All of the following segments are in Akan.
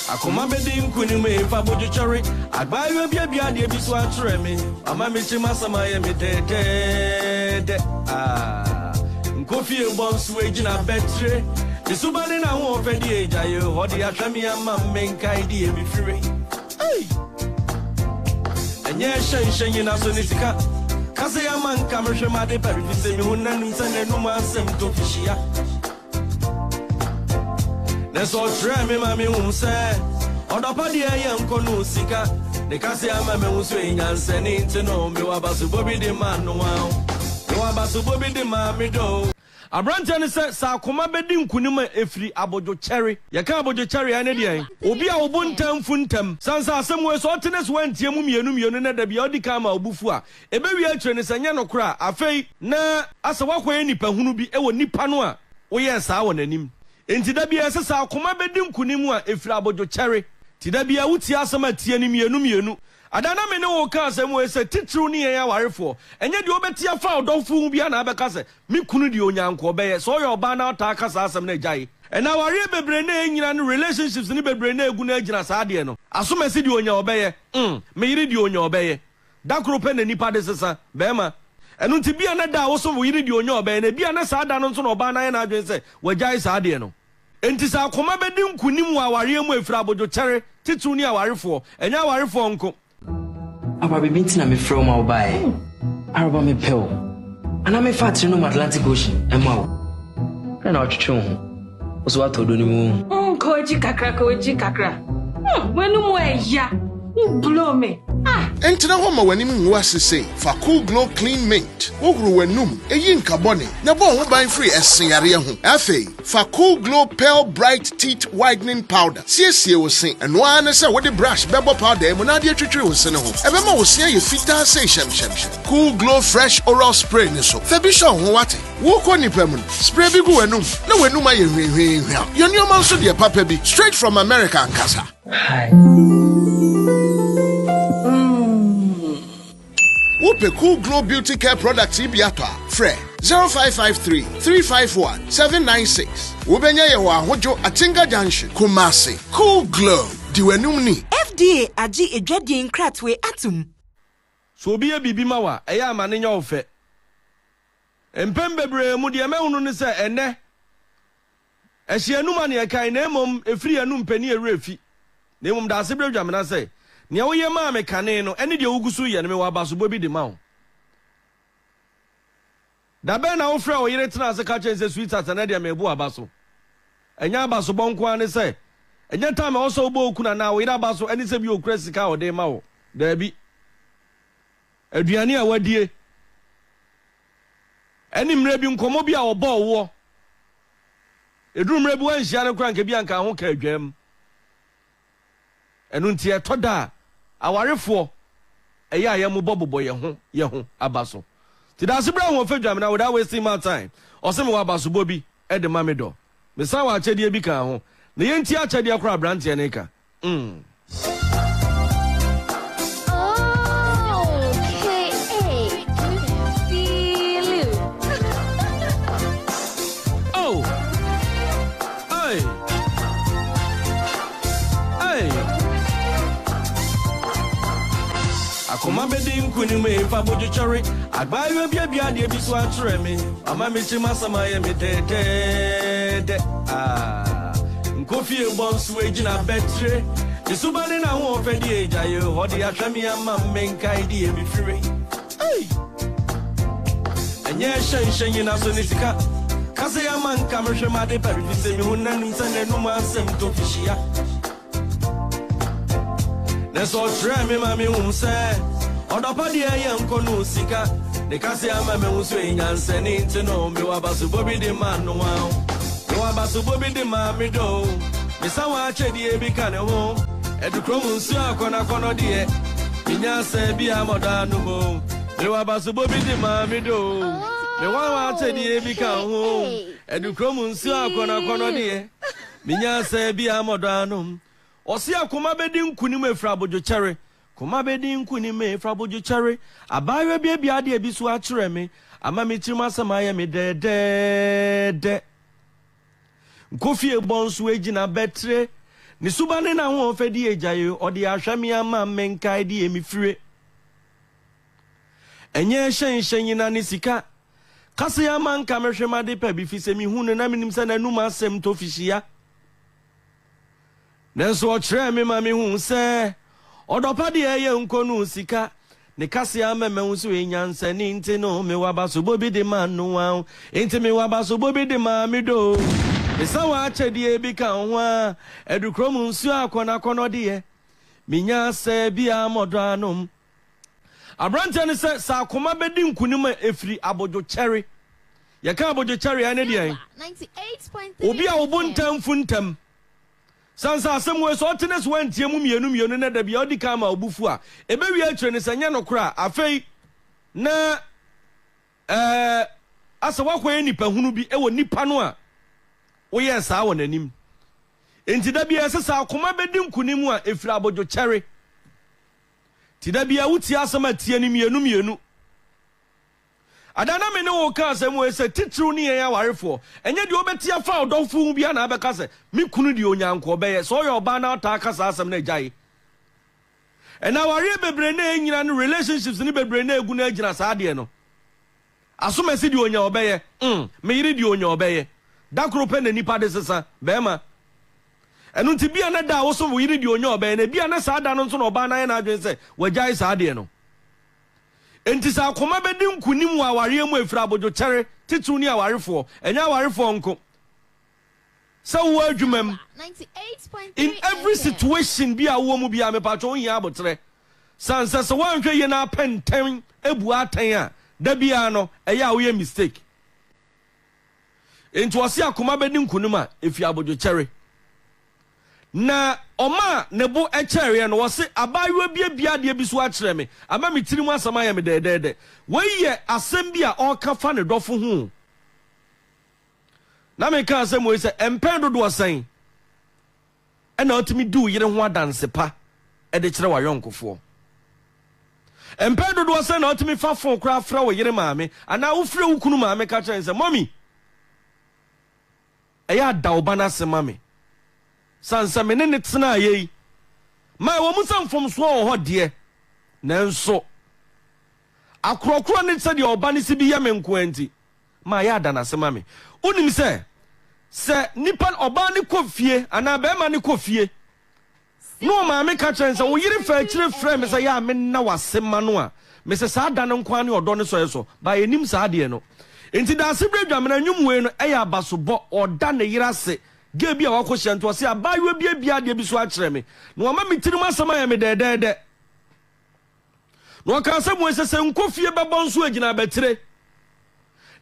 Akoma bedi nkunime fa bojuchari agbayo bia de bi so akyere me ama me chima sama ye me de nkofi ebonsu ejina betre isubane na ho ofedi ejayo hodi atwami ama menkai di e bifire enye shen na so ni sika kase ya man kamhwe ma de pari se mi hunanum sane no ma asem to fishia Neso try me mami unse Odopa di eye nkono sika De kasi ama me unso enyanse ni ntino me wabasu bobi di man no wow Me wabasu bobi di man Medo Abrante ne se sa akoma bedi nkunim efri abojo cherry ye ka abojo cherry ane di an obi a obuntam funtam sansa asem we so tenes wantie mu mienu na da bia odi ka ma obufu a ebe wi akire ne sanya no kora afei na asa wakwa nipa hunu bi ewo nipa no a wo ye sa wo nanim enti da bia sesa akoma bedi nkunimu a efira abojo cherry ti da bia wuti asama tie ni mienu adana me ne wo ka asem we se titru ni ya warefo enye de obeti afa odofo bia na abeka se me kunu de onyanko obeye so yo ba na ta kasa asem na jai ena ware bebre na enyina no relationships ni bebre na egu na agina sa de no asomasi de onya obeye me yiri de onya obeye da krope na nipa de sesa bema enu nti bia na da wo so wo yiri de onya obeye na bia na sa da no so no ba na ye na adwen se wajai sa de no enti sa akoma bedi nkunim wa ware mu efira abojo cherry titru ni awarefo enya awarefo nko Aba be meeting me from my buy. Araba me pel. And I'm a fat no Atlantic Ocean. Emma. And I'll chon. Was what to do ni mu. Koji kakra. When no more ya. Blow me. Entina homa wanim nwa sese fa Cool Glow Clean Mint wogru wanum eyi nkabone na bo ho ban free esenyare ho afei fa Cool Glow Pearl Bright Teeth Whitening Powder siesie wo sen eno ana se wo de brush bebo powder mu na de twetwe wo sen ho ebe ma wo sen ye fita se shem Cool Glow Fresh Oral Spray ni so fa bi sho ho wate wo ko nipa mu spray bi gu wanum na wanum aye hwehwehwa yo nyoma so de papa bi straight from America nkasa Hi. Whoop Cool Glow Beauty Care Products Ibiato. Fred 0553 351 796. Ubenya yewa hojo Atinga Junction. Kumasi. Cool Glow. Diwenumni. FDA aji edwadi nkratwe atum. So obi e bibi mawa eya amane nya ofe. Empem bebre mu de mehunu ne se ene. Ehyianum ane ekan na emom efiri anum pani erefi. Na emom Daasebre Gyamenah se Nia wo ye ma me kane no ene de ogusu ye ne me wa Abaso bobi de ma wo da be na wo fra wo yire tena se ka chense sweetheart na de me bu Abaso enya Abaso bonko ane se enya ta me wo so bo okuna na wo yire Abaso ene se bi okura sika wo de ma wo da bi aduane a wadie ene mre bi nkomo bi a wo bo wo eduru mre bi wan hia ne kura nke bi anka ho ka adwam enu nti etoda awarefo eya ya mu bobobo ye ho Abaso ti Daasebre ho fa Gyamenah without wasting my time osem wa Abaso bobi e de Medo me san wa achede bi kan ho na ye nti achede akora brante ne ka Akoma bedi nkunime fa bojo cherry agbayo bia de bi so akyere me ama me chima sama ye me de nkofi ebonsu ejina betre isubane na ho ofedi ejayo hodi atwami ama menkai di e bifire enye shen na so ni sika kase ya man kamhwe ma de pari se mi hunanum sane no ma asem to fishia Neso try me mami unse Odopa di eye nkono sika De kasi ama me unso enyanse ni ntino me wabasu bobi di man no wow Me wabasu bobi di man Medo Me sawa achedi ebi kane ho Edukrom unso akona kono di e Minyanse bi amodanu mo Me wabasu bobi di man Medo Me wawa achedi ebi kane ho Edukrom unso akona kono di e Minyanse bi amodanu Osi akoma bedi nkunim efra abojo cherry koma bedi nkunim efra abojo cherry abayo bia ade ebiso akyere me ama me tirim asama ya me de nkofi ebonso ejina betre ni subane na ho ofedi ejaye odi ahwame ama menkai di emifire enye hyen na ni sika kase ya man kamehwema de pa bi fi se mi hunu na minim se na numa asem to fihia nenso o kire me ma me hu se odopa de eye nkonu sika ne kase ya meme hu so enyansa ni nti no me wabaso bobi de man no wa enti me wabaso bobi de ma Medo esa wa achedi e bi ka ho a edukrom nsu akona kono de minya se bia modo anom abrante ne se sa akoma bedi nkunim efiri abojo cherry ye ka abojo cherry ane de 98.3 obi a obuntam funtam sansa asem we so tenes wantie mu mienu na da bia odi ka ma obufu a ebewi akire ne sanya no kra afei na asa wakwa nipa hunu bi ewo nipa no a wo ye sa wo nanim enti da bia se sa akoma bedi nkunim a efiri abojo cherry ti da bia wuti asama tie ni mienu adana me ne wo ka asem we se titru ni ya warefo enye de obeti afa odofo bia na abeka se me kunu de onyanko obeye so yo ba na ta kasa asem na jai ena ware bebre na enyina no relationships ni bebre na egu na agina sa de no asoma si de onya obeye me yiri de onya obeye dakro pe na nipa de sesa bema enu nti bia na da wo so wo yiri de onya obeye na bia na sa da no so no ba na ya na adwen se wajai sa de no enti sa akoma bedi nkunim wa ware mu efira abojo cherry titu ni awarefo enya awarefo nko sa wo adwumam 98.3 in every situation bia wo mu bia me pacho hia abotre sansa se wanhwe ye na penten ebu atan a da bia no eya wo ye mistake enti wose akoma bedi nkunim a efi abojo cherry na oma nebo echere no wose abayo bia de biso a kire me ama mitirimu asama ya me dedede weye asem bia o ka fa ne dofo hu na me ka asem we se empendo do asan ena otimi du yire ho adanse pa e de kire wa yonkofo empendo do asan na otimi fa fon kra fra wo yire maame ana wo fre wo kunu maame ka kire se mommy eya da obana asema me sansa me ne tena ye ma wo musam fom so ho de nanso akrokro ne tse de oba ne sibi ya me nkoanti ma ya da na sema me unim se nipa oba ne kofie ana be ma ne kofie no ma me ka chense wo yire fa kire frɛ me se ya me na wasema no a me se sa da ne nkwa ne odo ne so ba enim sa de no enti Daasebre Gyamenah nwumwe no eya Abaso bo oda ne yira se gebi a wako hyanto se abayo bia de biso a kire me no ma mitirim asama ya me dedede no ka asem se nkofie bebo nso agina betre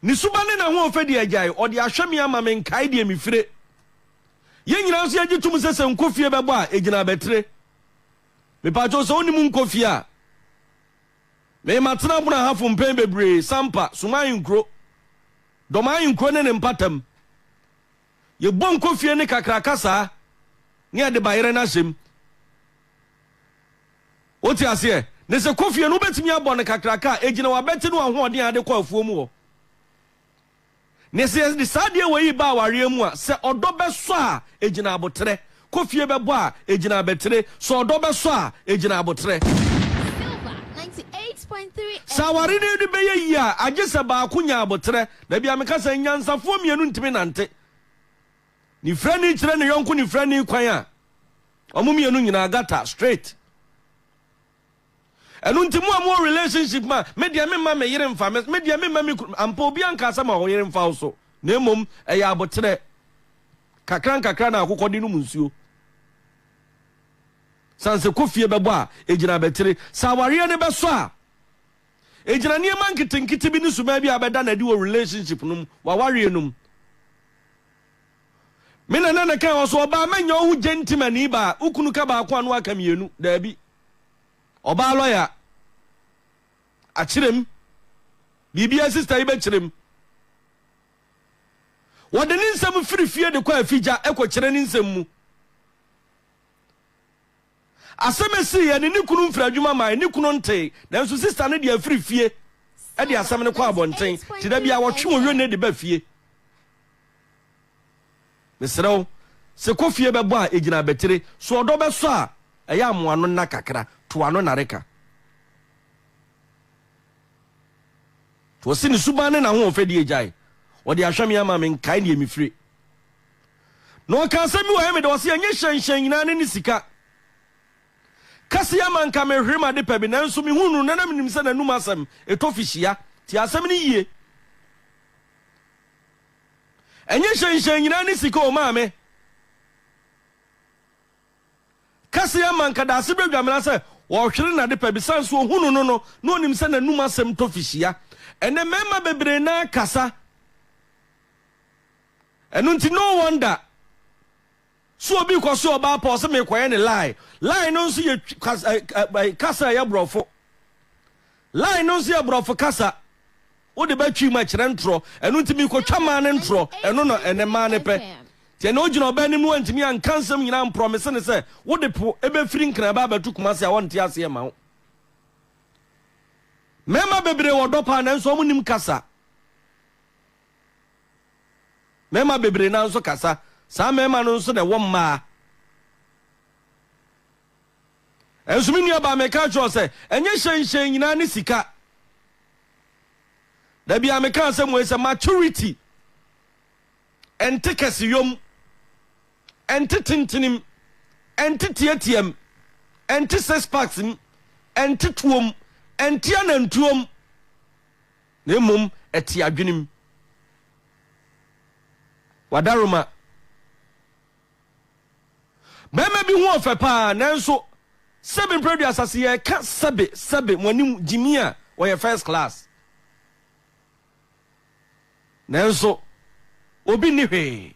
ni subane na ho ofedi agyae ode ahweme ama me nkai de emifire ye nyina nso agitum se nkofie bebo a agina betre me pa jo so onimu nkofie a me matena buna hafo mpen bebre sampa suman nkro doman nkro ne mpatam ye bon kofie ne kakraka sa ne ade bayere na hyem oti ase ne se kofie no betimi abon ne kakraka egina wa beti no ahoɔden ade kɔ afuo mu ho ne se de sade we ba ware mu a se ɔdɔ bɛso a egina abotre kofie bɛbɔ a egina betre so ɔdɔ bɛso a egina abotre 98.3 sawari ne de beye yi a agese ba akunya abotre da bia meka se nyansafo mienu ntimi nante ni frani kire ne yonko ni frani kwan a omumienu nyina gata straight enu ntimu amu relationship ma media me ma me yire mfa media me ma me ampa obi anka sama o yire mfa so na emom eya abotre kakran na akokodi no munsuo sanse kofie bebo a ejina betre saware ne beso a ejina ne man kitinkiti bi ni suma bi abeda na di wo relationship num wa ware num mina nana kan oso oba manya ohu gentleman ba ukunu ka ba kwa no aka mienu da bi oba lawyer akirem bibia sister ibe kirem wode ni nsam firifie de kwa afija ekokire ni nsam mu asemesi ye ni kunu mfradwuma mai ni kunu nte nanso sister ne de afirifie e de asem ne kwa abonten ti da bia wo twe wo ne de ba fie mesrew se kofie bebo a egina betere so odo be so a eya amoano na kakra to ano nareka to sini subane na ho ofedi ejai odi ahwame ama men kai ne emifire no ka sami wa me do se enye hyenhyen nyina ne sika kasi ya man ka me hwema de pabi nanso me hunu na na menim se na num asem etofihia ti asem ni yie enye hyenhyen nyina ne sika o ma me kasi ya man ka Daasebre Gyamenah se wo hwere na de pabi sanso hunu no onim se na num asem tofihia ene mema bebre na kasa enu nti no wonder so obi kwaso oba pa se me kwaye ne lie no nso ye kasa ya brofo lie no nso ya brofo kasa wo de ba twi ma kire ntro enu nti mi kwotwa ma ne ntro enu no ene ma ne pe tie na ogina oba ni mu antimi an kansam nyina promise ne se wo de po ebe firi nkra ba ba tukuma se a wonte ase e ma wo mema bebre wodo pa na nso omunim kasa mema bebre na nso kasa sa mema no nso ne womma ensumi ni aba meka cho se enye hyenhyen nyina ne sika da bia meka se mo ese maturity ente kesiyom ente tintinim ente tietiem ente six-packs ente tuom ente anantuom ne mum eti adwenim wadaruma mema bi hu ofe pa nanso seven predu asase ye ka sebe monim jimia wo first class nanso obi ni hwe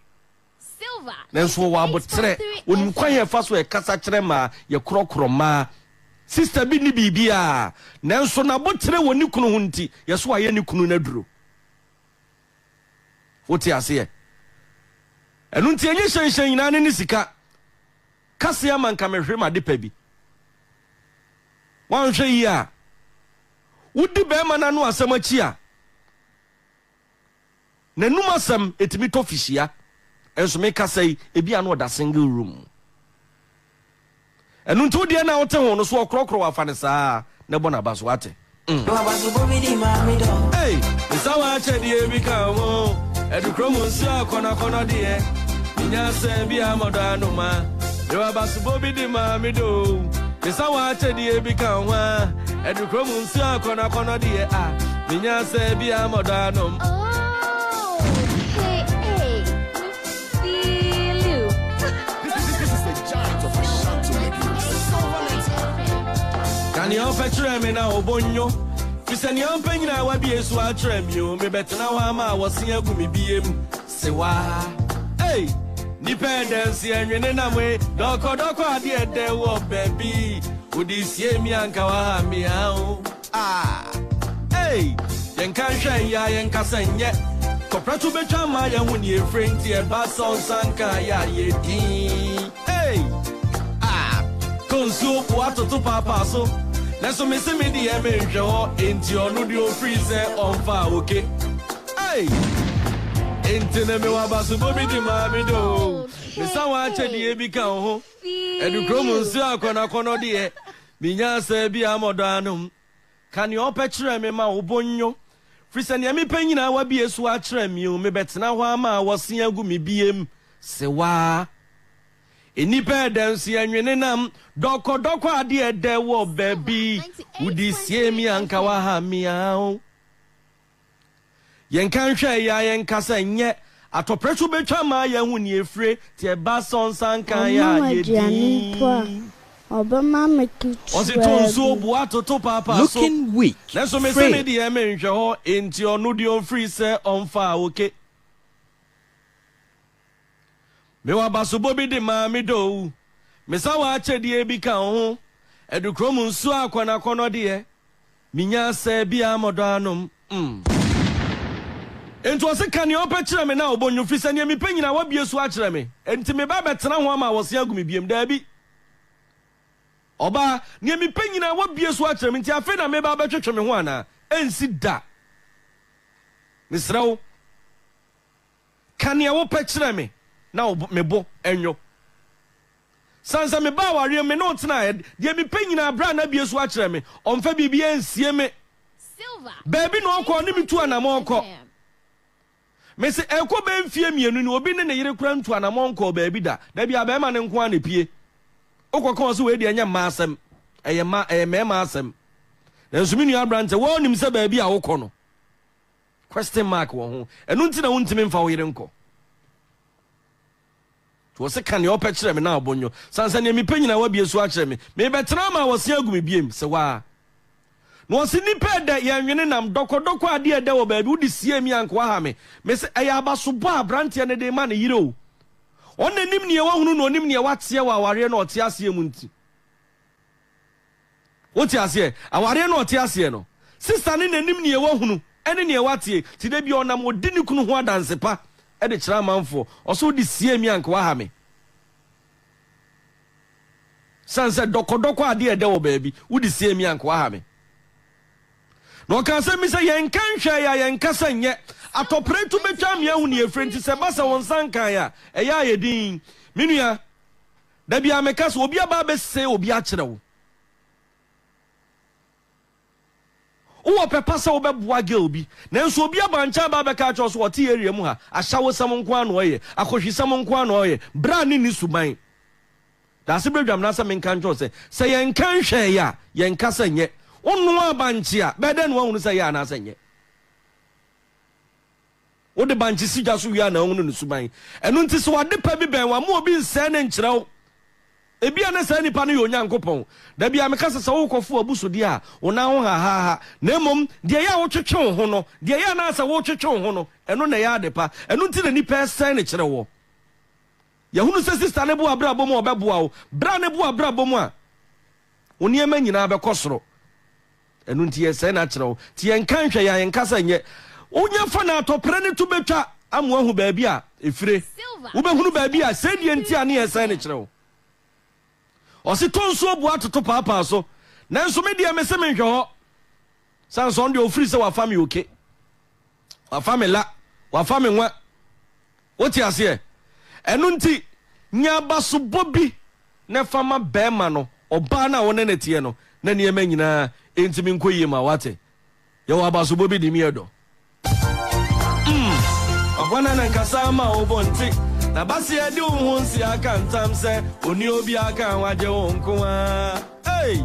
Silver. nanso wa botre onim kwan ye fa so e kasa kire ma ye krokro ma sister bi ni bibia nanso na botre woni kunu hunti ye so aye ni kunu na duro woti ase ye enu nti enye hyenhyen nyina ne sika kase ya man ka mehwe ma de pa bi wan hwe yi a wudi be ma na no asem achi a na num asem etimi tofihia enso me kasai ebi anu oda single room enu nti wodi na wote ho no so okrokro afa ne saa na bo na baso ate hey isawa chedi ebi ka mo edukromo si akona de nya se bi amoda no ma yo Abaso bobi di ma Medo isawa chedi ebi ka wa edukromo si akona de nya se bi amoda no Can you picture me now, Bonyo? Listen, you're paying now, what be a swat you? Me better now, I was seeing me be say, why? Hey, dependence, and you're in a way, Doko, dear, there was baby. Would you see me and Kawa meow? Hey, then can't shine ya and Cassan yet. Copratu Betama, and when you're friend, dear Abaso Sanka, ye hey, Consul, what to Papa so. Let's miss me the image into your nudio freezer on fire, okay? Hey! Into the Abaso bobi di ma Medo. The someone said the Ebika ho. And the Cromus Kono de Minya se bi amodanum. Can you picture me ma ubonyo? Frisan yami penina wa bi esu atrem you me betina wa ma was yagu mi biem. Se wa. Enipa dansi anwene nam doko ade de wo baby udi sie mi anka wa ha miao yen kan hwe ya yen kasa nye atoprechu betwa ma ya hu ni efre tie Abaso sanka ya yedi obama mekitu osi tonso bu atoto papa so looking weak let's me say me di emenhwe ho enti onu di on free say on fa okay me wa Abaso bobi di ma Medo me sa wa chedi ebi ka ho edukrom nsu akona de minya se bia modanum ento se kan yo pa kire me na obonyu fisa ne mi panyina wa bie su a kire me enti me ba betena ho ama wo se agumi biem da bi oba ne mi panyina wa bie su a kire me enti afi na me ba betwetwe me ho ana ensi da misrawo kan ye wo pa kire me na mebo enyo sansa me ba ware me no tena de me panyina bra na bie so a kire me omfa bibia nsie me Silver. baby no okọ ni mitu anamọ okọ me se ekọ be mfie mienu ni obi ne yire kura ntu anamọ okọ baby da bia be ma ne nko ana pie okọ so we de anya ma asem eye me ma asem na nsumi nua brante wo nim se baby a okọ no question mark wo ho enu nti na wontimi mfa wo yire nko to se kan yo pe kire me na abonyo sansa ne mi panyina wa bie so a kire me betena ma wo se agu me biem se wa no si nipa da yanwene nam dokodoko ade ede wo baabi udi sie mi anko ha me se eya Abaso bo abrante ne de ma ne yire o on nanim ne wa hunu no onim ne wa tie wa aware no ote ase mu nti woti ase aware no ote ase no sister ne nanim ne wa hunu ene ne wa tie ti de bi onam odi ne kunu ho adanse pa e de kira manfo oso udi sie mi anko ha me sanse dokodoko ade ede wo baabi udi sie mi anko ha me no kan se mi se yen kan hwe ya yen kasa nye atopretu betwa me ahu ne efrenti se basa won sankan ya eya yedin minua da bia me kasa obi aba be se obi a kire wo wo pepa se wo be boa girl bi nanso obi aba ncha ba be ka cho so wote area mu ha ahyawo sam nko an oye akohwi sam nko an oye bra ni ni suban Daasebre Gyamenah se men kan cho se yen kan hwe ya yen kasa nye onu abanchi a beden wo hunu se ya na senye wo de banchi si jaso wi na hunu nusuban enu nti so wade pa bi ben wa mo obi nse ne nkyerɛw ebi ana sa nipa no yo nyankopɔn da bia me kasa se wo kɔfo abuso de a wo na ho ha na emom de ya wo twetwe ho no de ya na sa wo twetwe ho no enu na ya de pa enu nti na nipa ɛsɛn ne kyerɛwo ya hunu se sister ne bo abra bom obɛboa wo bra ne bo abra bom a oni ema nyina bɛkɔsoro enu nti yɛsɛ na kyerɛw ti yɛn kan hwɛ ya yɛn kasa nyɛ onya fa na atɔpre ne to betwa amu ahu baabi a efire wo behunu baabi a sɛ die nti ane yɛsɛ ne kyerɛw ɔsi tonso obu atoto paapa so nanso me die me se me hwɛ hɔ sanso on de ofiri sɛ wa family oke wa family la wa family nwa woti ase enu nti nya Abaso bobi ne fama bema no oba na wo ne netie no na ne ema nyina entimi nkoyie ma wate ye wa Abaso bobi di Medo ogwana na nkasa ma obonti na basi edi wo nsi aka ntam se oni obi aka waje wo nko a hey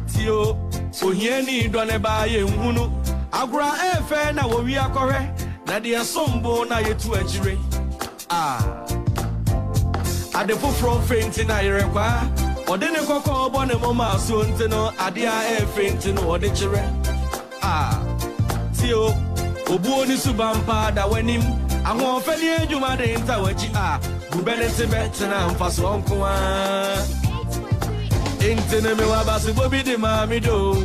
tio ohiani do ne ba ye nhunu agura efe na wo wi akohwe na de sombo na yetu agire ade foforo fenti na yerekwa ode ne kokko obo ne mama so nti no ade a fenti no ode kire tio obuo ni subampa da wanim aho fani adwuma de nta wachi gubenete betena mfaso onko intene me wa Abaso bobi de Medo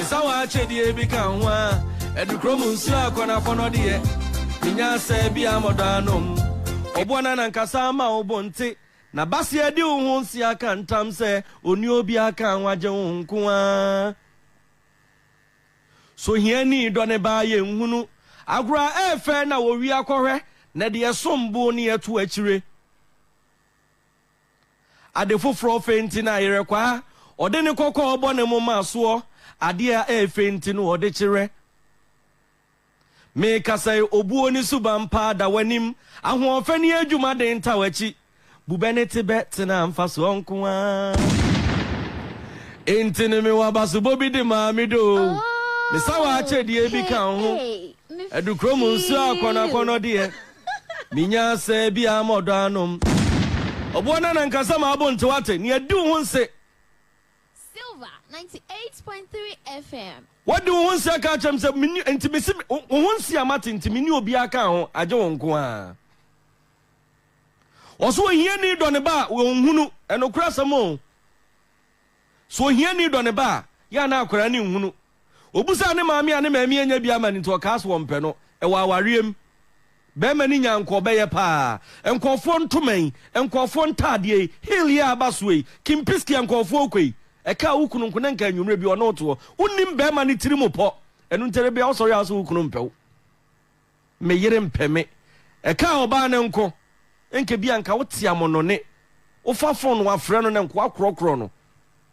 isawa chedi ebi kan ho edukrom nsu akona kono de nya se bia modanom obuona na nkasa ma obonte na basi edi wo nsi aka ntam se oni obi aka anwaje wo nko so hiani do ne ba ye nhunu agura efe na wo wi akohwe na de sombo ne etu akire ade foforo fenti na yerekwa ode ne kokko obo ne moma so ade a fenti no ode kire me kasai obuo ni subampa da wanim aho ofani adwuma de nta wachi bubenete betena mfaso onko entene me wa Abaso bobi de Medo me sawa chedi ebi kan ho edukrom nsu akona kono de minya se bia modanom obuona na nkasa ma abonte wate ne adu ho nse Silver 98.3 FM. What do you say? Catch him some intimacy. One see a matin to me, be a cow, a jonqua. Also, here need on a bar, Wunu, and no crass a mo. So here need on a bar, Yana Kurani Hunu. Obusani mammy and me and Yabiaman into a cast one penno, a wawarium. Bemaninya and Corbea pa, and conform to me, and conform Tadie, Hilia Basway, Kimpiski and Conforque. E ka ukunu kunenka nwumre bi ono to unim be ma ni tirimo po enu ntere be osori aso ukunu mpew me yire mpeme e ka oba ne nko enke bi anka wote amonone wofa phone wa frɛ no na nko akorokoro no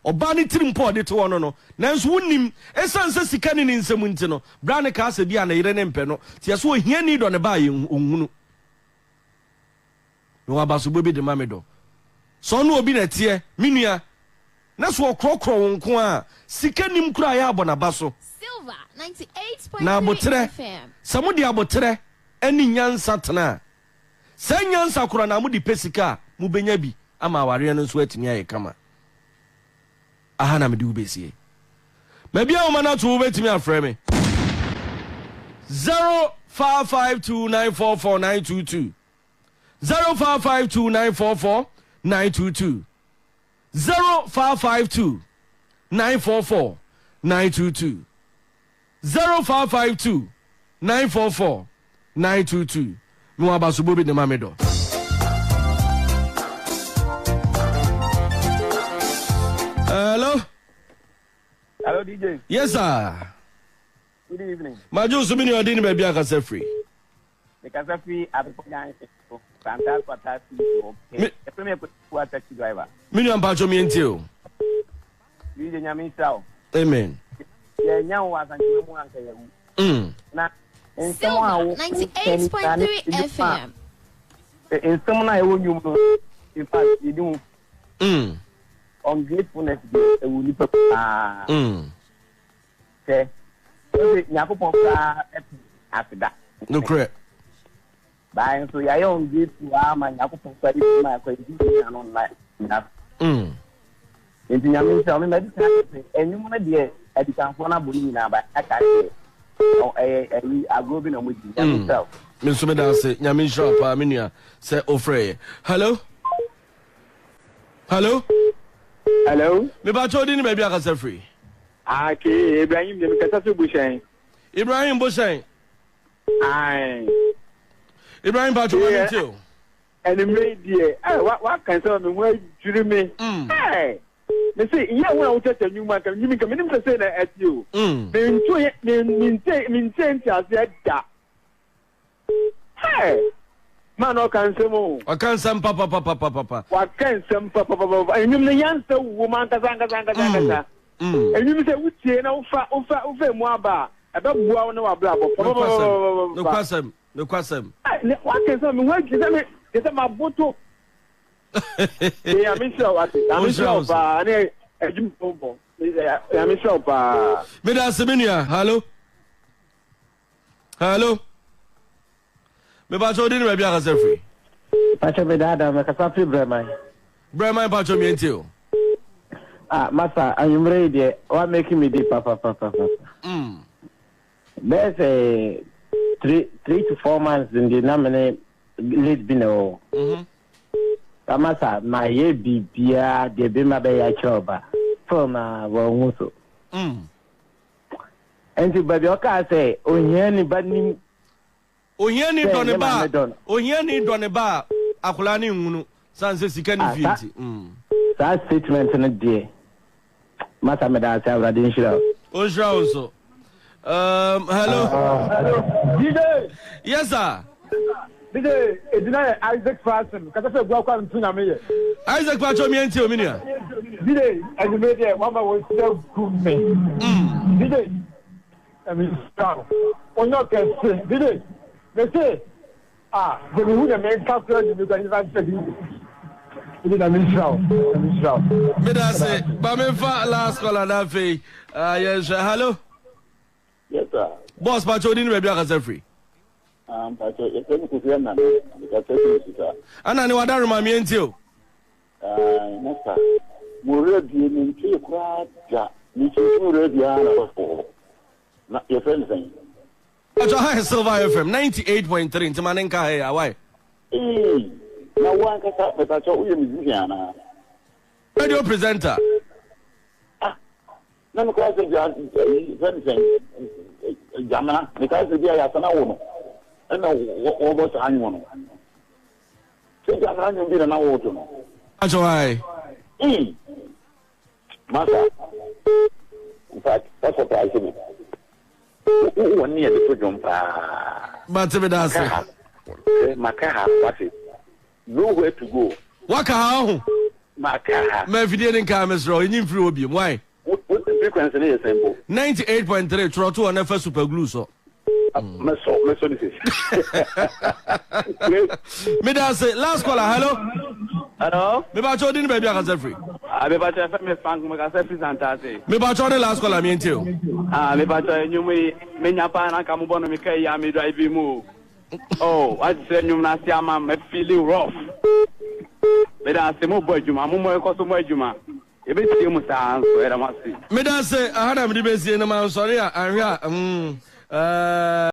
oba ne tirim po de to no nanso wonim esanse sika ne nsɛm nti no bra ne ka asa bi ana yire ne mpɛ no tie so ohia ni do ne ba ye onhunu no Abaso bobi de Medo so no obi na tie menua na so okrokoro nko a sika nim kura ya abɔ na Abaso Silver 98.3 na abotre FM. samudi abotre ani nyansa tena sa nyansa kura na mudi pesika mu benya bi ama aware no so atimi aye kama aha na mede ubesie mabia o mana to ubetimi afrɛ me 0552944922 0552944922 0552944922 0552944922 no Abaso bobi de Medo. Hello DJ. Yes sir. Good evening. Majo so mini odin baby akasa free. The kasa free abeponya so fantastic fantastic. The premier kwa taxi driver. Mini ampacho mi entio. DJ nyame sao. Amen. Ya nyawo wasanjwe mu anka yawu. Na Silver 98.3 FM. Ensem na ewo nyum no. In fact, you do ungratefulness e wo nipa okay nyakopon ka afida No correct. By so ya yo ungrateful ama nyakopon ka di ma ko di na online na enti nyame nsa me medi ka enyum na de edikanfo na boni na ba aka ke agobi na moji nyame nsa me so me da say nyame nsa pa menua say ofre. Hello me ba chodi ni baby akasa free. Okay, Ibrahim de kasa so bushen. Ibrahim Boshen. Ai. Ibrahim ba chodi too. And the media, what can tell me where you me? Hey. Me say, yeah, when I tell you man, you mean to say that at you. Maintain as that. Hey. Man, I can't say more. I can't say papa. What can some papa? And you may answer woman, Kazanga. And you say, which you know, over Mwaba. I don't know blah. No question. What can some work? Is my bottle? Yeah, I'm sure. I'm sure. Meda Seminia, hello. Me ba chodi ni baby akasa free. Pacho me dada me kasa free Breman Pacho mi entio. Masa, I'm ready. What making me deep, papa. There's a 3 to 4 months in the nominate lead bino. Masa, my ye be beer, the bima be a choba. From Wooow. And the baby oka say, anybody. Ohiani done ba akola ni ngunu sanse sika ni fienti. That statement in a day. Masa me da say awrade nshira. Onshira also. Hello. DJ. Yes sir. DJ, edina Isaac Fasten. Kata fe gwa kwa ntu na meye. Isaac Pacho mi enti ominia. DJ, and me there mama was so good me. DJ. I mean, stop. On your case, DJ. They say, the woman make calculate you can even say you did a misroute. Meda say, Bamefa last call on that fee. Yes, hello. Yes, sir. Boss Pacho didn't maybe akasa free. Pacho, you can put your name because it's sir. Ana ni wadaru mami entio. No, sir. Murebi ni nchi kwa ja. Ni murebi ana kwa. Na your friend saying. Pacho high Silver FM 98.3 ntimanenka hey why? Na wanka sa Pacho uye musician na. Radio presenter. Na mkwa se friend saying Gyamenah because dia ya sana wono. Na wo bo sa anyo no. Se Gyamenah nyo bi na wo to no. Pacho high. Masa. In fact, that's what I said. One year the jump. But me da say. Makaha, what's it? nowhere to go. Waka how? Maka. Me video nin ka mesro, yin free obi. Why? What the frequency is simple? 98.3 Troto on F super glue so. Meso this is. Medo say last caller, hello. Hello? Me ba chodin baby aka free. Me ba cha me fang me ka free santase. Me ba chodin last caller me ntio. Me ba cha nyumi me nyapa na ka mo bono me kai ya me drive mu. Oh, I say nyum na sia ma me feeling rough. Medo say mo boy juma, mo mo ko so mo juma. E be tie mu sa anso era ma si. Medo say ahada me di be sie na man sorry a anhwa